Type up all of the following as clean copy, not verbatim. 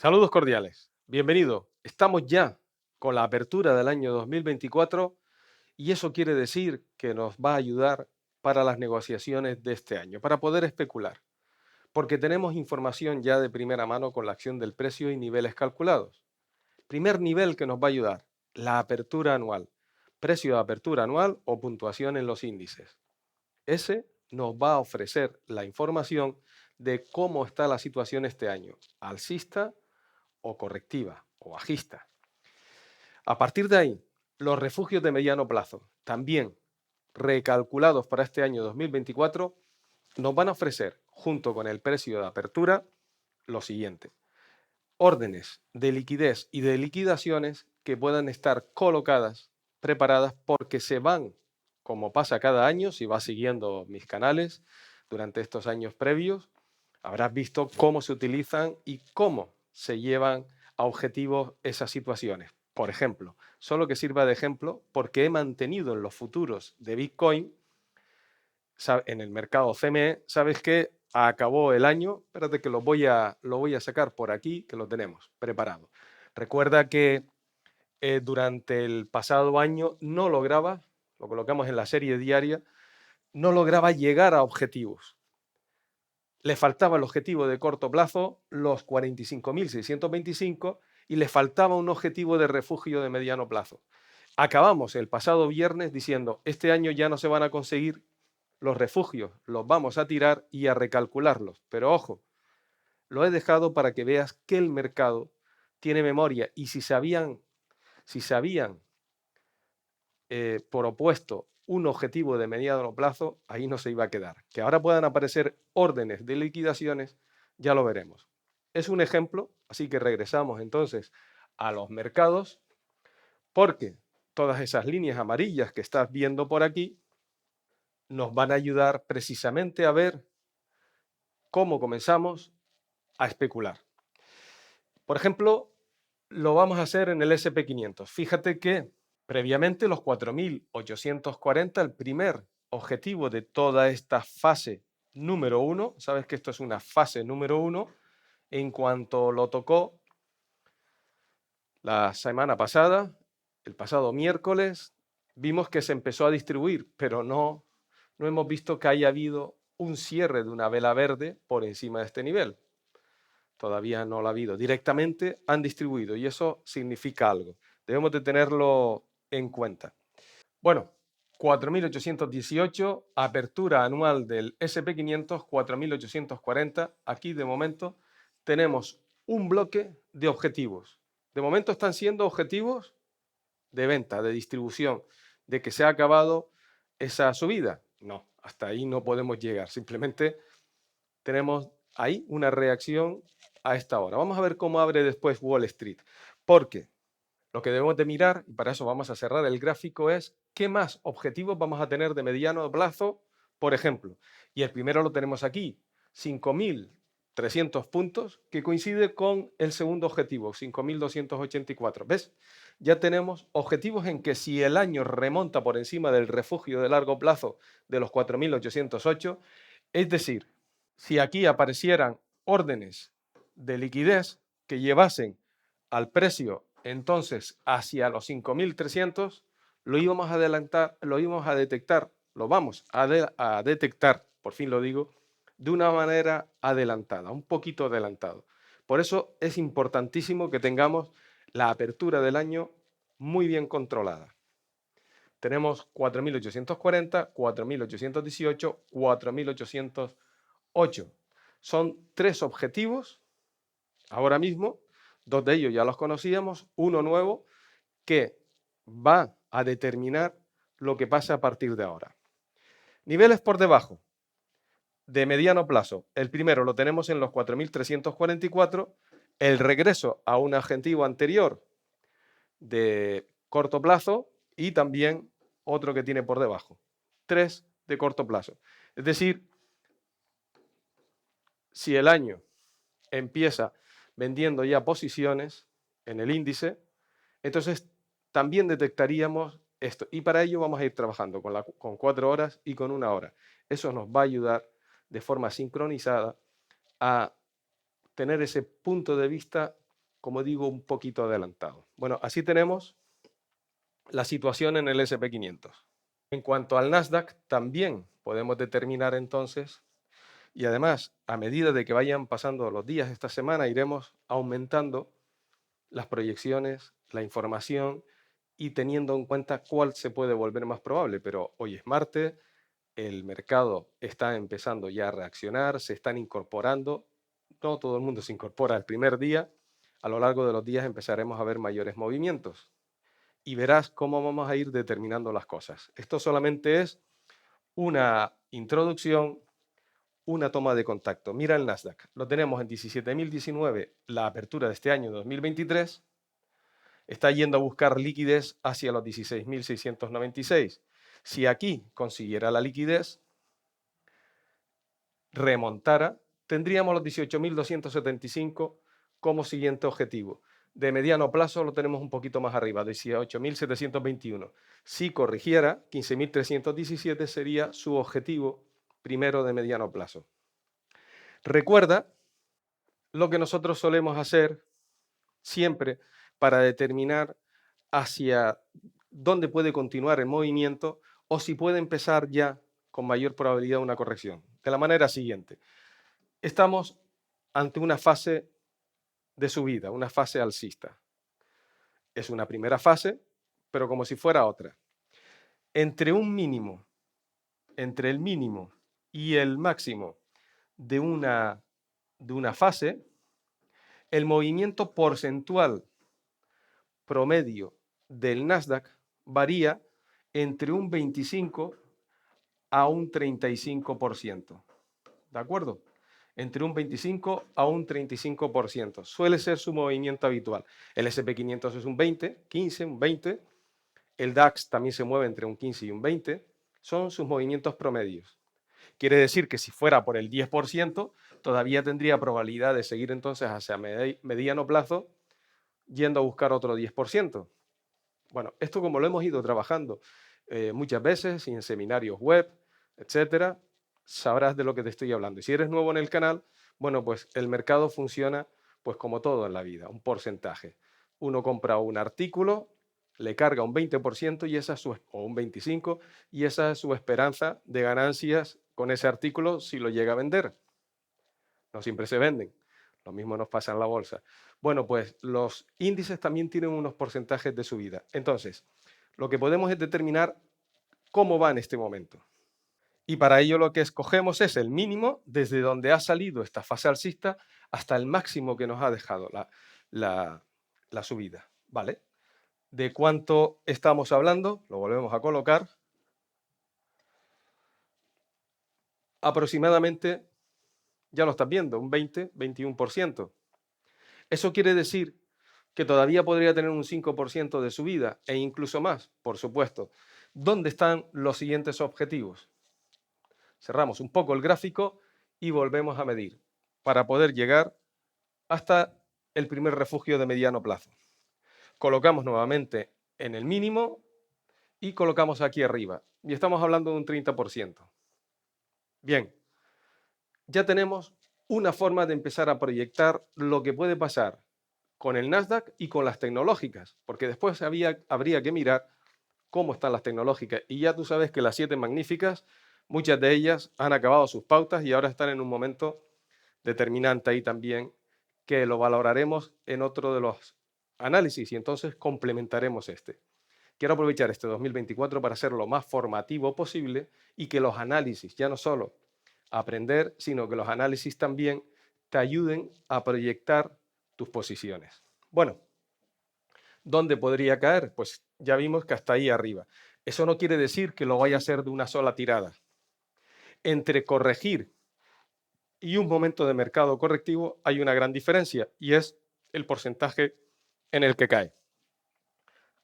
Saludos cordiales. Bienvenido. Estamos ya con la apertura del año 2024 y eso quiere decir que nos va a ayudar para las negociaciones de este año, para poder especular, porque tenemos información ya de primera mano con la acción del precio y niveles calculados. Primer nivel que nos va a ayudar, la apertura anual, precio de apertura anual o puntuación en los índices. Ese nos va a ofrecer la información de cómo está la situación este año, alcista o correctiva o bajista. A partir de ahí, los refugios de mediano plazo, también recalculados para este año 2024, nos van a ofrecer, junto con el precio de apertura, lo siguiente: órdenes de liquidez y de liquidaciones que puedan estar colocadas, preparadas, porque se van, como pasa cada año, si vas siguiendo mis canales durante estos años previos, habrás visto cómo se utilizan y cómo se llevan a objetivos esas situaciones. Por ejemplo, solo que sirva de ejemplo, porque he mantenido en los futuros de Bitcoin, en el mercado CME, sabes que acabó el año, espérate que lo voy a sacar por aquí, que lo tenemos preparado. Recuerda que durante el pasado año no lograba, lo colocamos en la serie diaria, no lograba llegar a objetivos. Le faltaba el objetivo de corto plazo, los 45.625, y le faltaba un objetivo de refugio de mediano plazo. Acabamos el pasado viernes diciendo, este año ya no se van a conseguir los refugios, los vamos a tirar y a recalcularlos. Pero ojo, lo he dejado para que veas que el mercado tiene memoria y si se habían propuesto un objetivo de mediano plazo, ahí no se iba a quedar. Que ahora puedan aparecer órdenes de liquidaciones, ya lo veremos. Es un ejemplo, así que regresamos entonces a los mercados, porque todas esas líneas amarillas que estás viendo por aquí nos van a ayudar precisamente a ver cómo comenzamos a especular. Por ejemplo, lo vamos a hacer en el SP500. Fíjate que previamente los 4.840, el primer objetivo de toda esta fase número uno, sabes que esto es una fase número uno, en cuanto lo tocó la semana pasada, el pasado miércoles, vimos que se empezó a distribuir, pero no hemos visto que haya habido un cierre de una vela verde por encima de este nivel. Todavía no lo ha habido. Directamente han distribuido y eso significa algo. Debemos de tenerlo en cuenta. Bueno, 4.818, apertura anual del SP500, 4.840. Aquí de momento tenemos un bloque de objetivos. De momento están siendo objetivos de venta, de distribución, de que se ha acabado esa subida. No, hasta ahí no podemos llegar. Simplemente tenemos ahí una reacción a esta hora. Vamos a ver cómo abre después Wall Street. Porque lo que debemos de mirar, y para eso vamos a cerrar el gráfico, es qué más objetivos vamos a tener de mediano plazo, por ejemplo. Y el primero lo tenemos aquí, 5.300 puntos, que coincide con el segundo objetivo, 5.284. ¿Ves? Ya tenemos objetivos en que si el año remonta por encima del refugio de largo plazo de los 4.808, es decir, si aquí aparecieran órdenes de liquidez que llevasen al precio entonces hacia los 5.300, lo íbamos a adelantar, lo íbamos a detectar, lo vamos a detectar, por fin lo digo, de una manera adelantada, un poquito adelantado. Por eso es importantísimo que tengamos la apertura del año muy bien controlada. Tenemos 4.840, 4.818, 4.808. Son tres objetivos ahora mismo, dos de ellos ya los conocíamos, uno nuevo que va a determinar lo que pasa a partir de ahora. Niveles por debajo, de mediano plazo. El primero lo tenemos en los 4.344, el regreso a un objetivo anterior de corto plazo y también otro que tiene por debajo, 3 de corto plazo. Es decir, si el año empieza vendiendo ya posiciones en el índice, entonces también detectaríamos esto. Y para ello vamos a ir trabajando con 4 horas y con 1 hora. Eso nos va a ayudar de forma sincronizada a tener ese punto de vista como digo, un poquito adelantado. Bueno, así tenemos la situación en el SP500. En cuanto al Nasdaq, también podemos determinar entonces, y además, a medida de que vayan pasando los días esta semana, iremos aumentando las proyecciones, la información y teniendo en cuenta cuál se puede volver más probable. Pero hoy es martes, el mercado está empezando ya a reaccionar, se están incorporando. No todo el mundo se incorpora el primer día. A lo largo de los días empezaremos a ver mayores movimientos y verás cómo vamos a ir determinando las cosas. Esto solamente es una introducción, una toma de contacto. Mira el Nasdaq, lo tenemos en 17.019, la apertura de este año 2023, está yendo a buscar liquidez hacia los 16.696. Si aquí consiguiera la liquidez, remontara, tendríamos los 18.275 como siguiente objetivo. De mediano plazo lo tenemos un poquito más arriba, 18.721. Si corrigiera, 15.317 sería su objetivo primero de mediano plazo. Recuerda lo que nosotros solemos hacer siempre para determinar hacia dónde puede continuar el movimiento o si puede empezar ya con mayor probabilidad una corrección. De la manera siguiente, estamos ante una fase de subida, una fase alcista. Es una primera fase, pero como si fuera otra. Entre el mínimo y el máximo de una fase, el movimiento porcentual promedio del Nasdaq varía entre un 25 a un 35%. ¿De acuerdo? Entre un 25 a un 35%. Suele ser su movimiento habitual. El SP500 es un 20, 15, un 20. El DAX también se mueve entre un 15 y un 20. Son sus movimientos promedios. Quiere decir que si fuera por el 10%, todavía tendría probabilidad de seguir entonces hacia mediano plazo yendo a buscar otro 10%. Bueno, esto como lo hemos ido trabajando muchas veces en seminarios web, etcétera, sabrás de lo que te estoy hablando. Y si eres nuevo en el canal, bueno, pues el mercado funciona pues como todo en la vida, un porcentaje. Uno compra un artículo, le carga un 20% y esa es o un 25%, y esa es su esperanza de ganancias con ese artículo si lo llega a vender. No siempre se venden. Lo mismo nos pasa en la bolsa. Bueno, pues los índices también tienen unos porcentajes de subida. Entonces, lo que podemos es determinar cómo va en este momento. Y para ello lo que escogemos es el mínimo desde donde ha salido esta fase alcista hasta el máximo que nos ha dejado la subida. ¿Vale? ¿De cuánto estamos hablando? Lo volvemos a colocar. Aproximadamente, ya lo estás viendo, un 20-21%. Eso quiere decir que todavía podría tener un 5% de subida e incluso más, por supuesto. ¿Dónde están los siguientes objetivos? Cerramos un poco el gráfico y volvemos a medir para poder llegar hasta el primer refugio de mediano plazo. Colocamos nuevamente en el mínimo y colocamos aquí arriba. Y estamos hablando de un 30%. Bien, ya tenemos una forma de empezar a proyectar lo que puede pasar con el Nasdaq y con las tecnológicas, porque después habría que mirar cómo están las tecnológicas. Y ya tú sabes que las 7 magníficas, muchas de ellas han acabado sus pautas y ahora están en un momento determinante ahí también, que lo valoraremos en otro de los análisis y entonces complementaremos este. Quiero aprovechar este 2024 para ser lo más formativo posible y que los análisis, ya no solo aprender, sino que los análisis también te ayuden a proyectar tus posiciones. Bueno, ¿dónde podría caer? Pues ya vimos que hasta ahí arriba. Eso no quiere decir que lo vaya a hacer de una sola tirada. Entre corregir y un momento de mercado correctivo hay una gran diferencia y es el porcentaje en el que cae.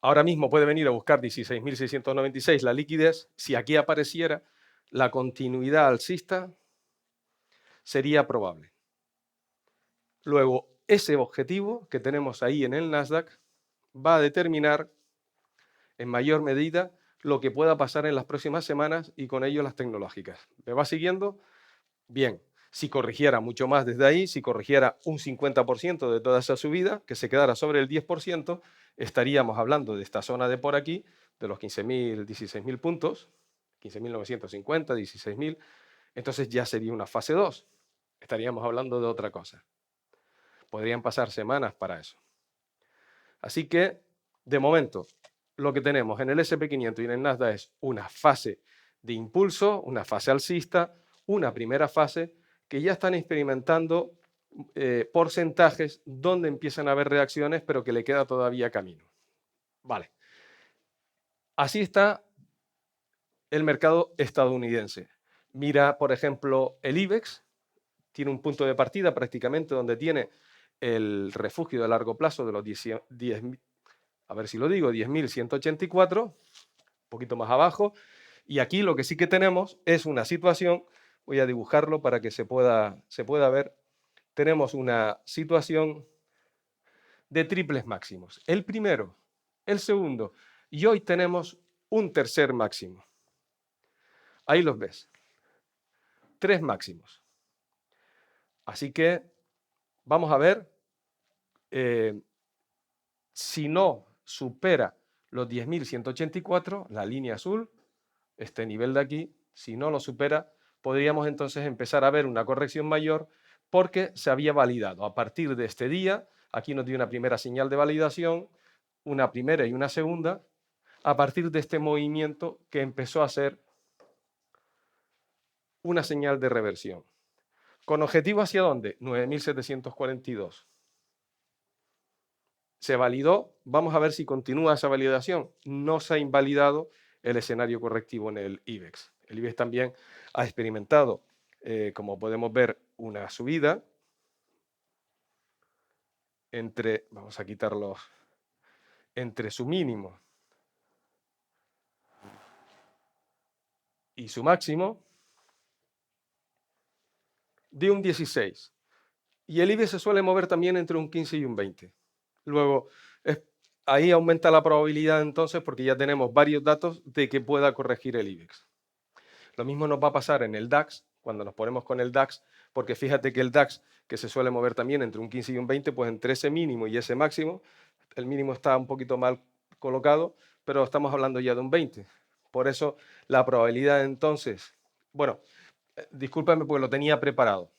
Ahora mismo puede venir a buscar 16.696 la liquidez. Si aquí apareciera la continuidad alcista, sería probable. Luego, ese objetivo que tenemos ahí en el Nasdaq va a determinar en mayor medida lo que pueda pasar en las próximas semanas y con ello las tecnológicas. ¿Me va siguiendo? Bien. Si corrigiera mucho más desde ahí, si corrigiera un 50% de toda esa subida, que se quedara sobre el 10%, estaríamos hablando de esta zona de por aquí, de los 15.000, 16.000 puntos, 15.950, 16.000, entonces ya sería una fase 2. Estaríamos hablando de otra cosa. Podrían pasar semanas para eso. Así que, de momento, lo que tenemos en el SP500 y en el Nasdaq es una fase de impulso, una fase alcista, una primera fase que ya están experimentando porcentajes donde empiezan a haber reacciones, pero que le queda todavía camino. Vale. Así está el mercado estadounidense. Mira, por ejemplo, el IBEX, tiene un punto de partida prácticamente donde tiene el refugio de largo plazo de los 10 a ver si lo digo, 10.184, un poquito más abajo. Y aquí lo que sí que tenemos es una situación, voy a dibujarlo para que se pueda ver, tenemos una situación de triples máximos. El primero, el segundo, y hoy tenemos un tercer máximo. Ahí los ves. 3 máximos. Así que vamos a ver si no supera los 10.184, la línea azul, este nivel de aquí, si no lo supera, podríamos entonces empezar a ver una corrección mayor porque se había validado. A partir de este día, aquí nos dio una primera señal de validación, una primera y una segunda, a partir de este movimiento que empezó a ser una señal de reversión. ¿Con objetivo hacia dónde? 9.742. Se validó, vamos a ver si continúa esa validación. No se ha invalidado el escenario correctivo en el IBEX. El IBEX también ha experimentado, como podemos ver, una subida entre, vamos a quitarlo, entre su mínimo y su máximo de un 16. Y el IBEX se suele mover también entre un 15 y un 20. Luego, ahí aumenta la probabilidad entonces porque ya tenemos varios datos de que pueda corregir el IBEX. Lo mismo nos va a pasar en el DAX, cuando nos ponemos con el DAX, porque fíjate que el DAX, que se suele mover también entre un 15 y un 20, pues entre ese mínimo y ese máximo, el mínimo está un poquito mal colocado, pero estamos hablando ya de un 20. Por eso la probabilidad entonces, bueno, discúlpame porque lo tenía preparado.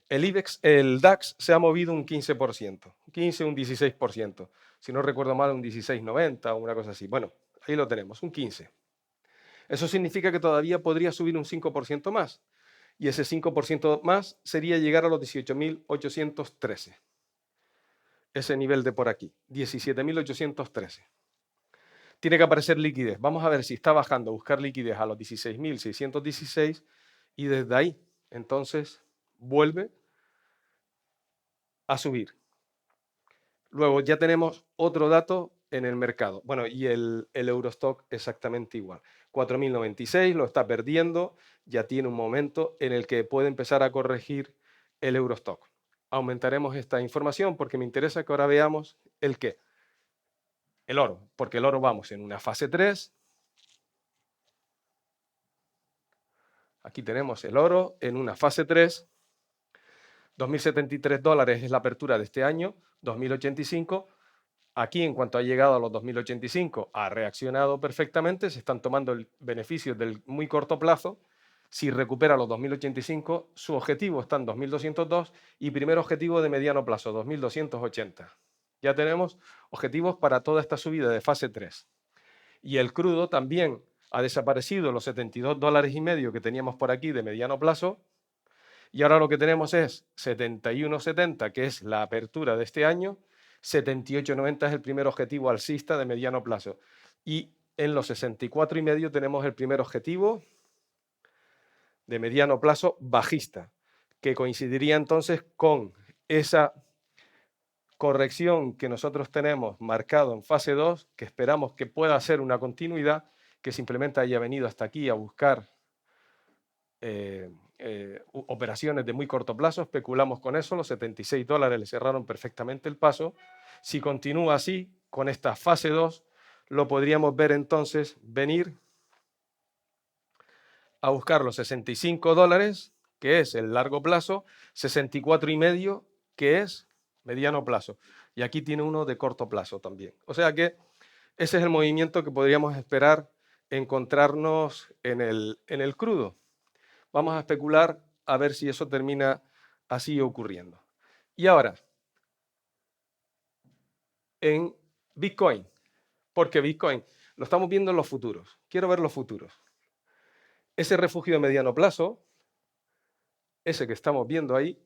El IBEX, el DAX se ha movido un 15%, 15, un 16%. Si no recuerdo mal, un 16,90 o una cosa así. Bueno, ahí lo tenemos, un 15. Eso significa que todavía podría subir un 5% más. Y ese 5% más sería llegar a los 18.813. Ese nivel de por aquí, 17.813. Tiene que aparecer liquidez. Vamos a ver si está bajando, buscar liquidez a los 16.616 y desde ahí, entonces, vuelve a subir. Luego ya tenemos otro dato en el mercado. Bueno, y el Eurostock exactamente igual. 4.096 lo está perdiendo, ya tiene un momento en el que puede empezar a corregir el Eurostock. Aumentaremos esta información porque me interesa que ahora veamos el qué. El oro, porque el oro vamos en una fase 3. Aquí tenemos el oro en una fase 3. 2.073 dólares es la apertura de este año, 2.085. Aquí, en cuanto ha llegado a los 2085, ha reaccionado perfectamente, se están tomando el beneficio del muy corto plazo. Si recupera los 2085, su objetivo está en 2202 y primer objetivo de mediano plazo, 2280. Ya tenemos objetivos para toda esta subida de fase 3. Y el crudo también ha desaparecido los 72 dólares y medio que teníamos por aquí de mediano plazo. Y ahora lo que tenemos es 71,70, que es la apertura de este año, 78,90 es el primer objetivo alcista de mediano plazo. Y en los 64,5 tenemos el primer objetivo de mediano plazo bajista, que coincidiría entonces con esa corrección que nosotros tenemos marcado en fase 2, que esperamos que pueda ser una continuidad, que simplemente haya venido hasta aquí a buscar operaciones de muy corto plazo, especulamos con eso, los 76 dólares le cerraron perfectamente el paso. Si continúa así, con esta fase 2, lo podríamos ver entonces venir a buscar los 65 dólares que es el largo plazo, 64,5, que es mediano plazo. Y aquí tiene uno de corto plazo también. O sea que ese es el movimiento que podríamos esperar encontrarnos en el crudo. Vamos a especular a ver si eso termina así ocurriendo. Y ahora, en Bitcoin, porque Bitcoin lo estamos viendo en los futuros. Quiero ver los futuros. Ese refugio de mediano plazo, ese que estamos viendo ahí,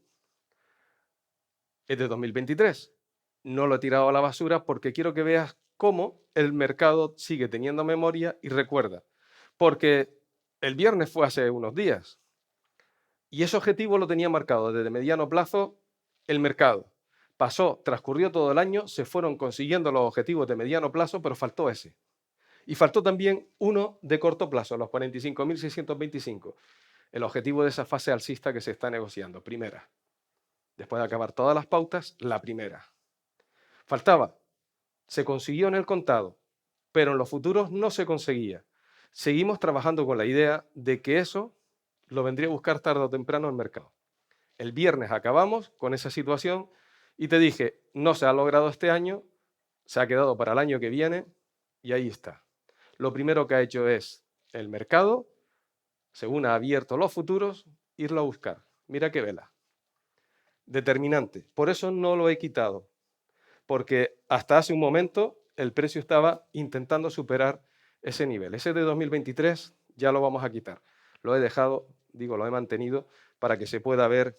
es de 2023. No lo he tirado a la basura porque quiero que veas cómo el mercado sigue teniendo memoria y recuerda. Porque el viernes fue hace unos días y ese objetivo lo tenía marcado desde mediano plazo el mercado. Pasó, transcurrió todo el año, se fueron consiguiendo los objetivos de mediano plazo, pero faltó ese. Y faltó también uno de corto plazo, los 45.625, el objetivo de esa fase alcista que se está negociando, primera. Después de acabar todas las pautas, la primera. Faltaba, se consiguió en el contado, pero en los futuros no se conseguía. Seguimos trabajando con la idea de que eso lo vendría a buscar tarde o temprano el mercado. El viernes acabamos con esa situación y te dije, no se ha logrado este año, se ha quedado para el año que viene y ahí está. Lo primero que ha hecho es el mercado, según ha abierto los futuros, irlo a buscar. Mira qué vela. Determinante. Por eso no lo he quitado, porque hasta hace un momento el precio estaba intentando superar ese nivel. Ese de 2023 ya lo vamos a quitar. Lo he dejado, digo, lo he mantenido para que se pueda ver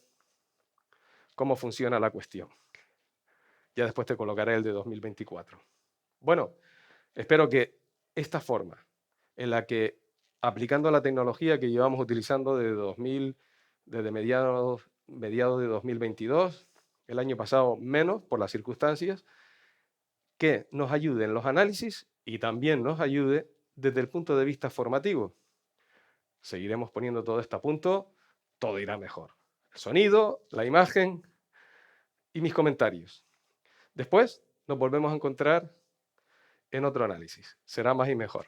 cómo funciona la cuestión. Ya después te colocaré el de 2024. Bueno, espero que esta forma en la que, aplicando la tecnología que llevamos utilizando desde mediados de 2022, el año pasado menos por las circunstancias, que nos ayude en los análisis y también nos ayude desde el punto de vista formativo. Seguiremos poniendo todo esto a punto, todo irá mejor. El sonido, la imagen y mis comentarios. Después nos volvemos a encontrar en otro análisis. Será más y mejor.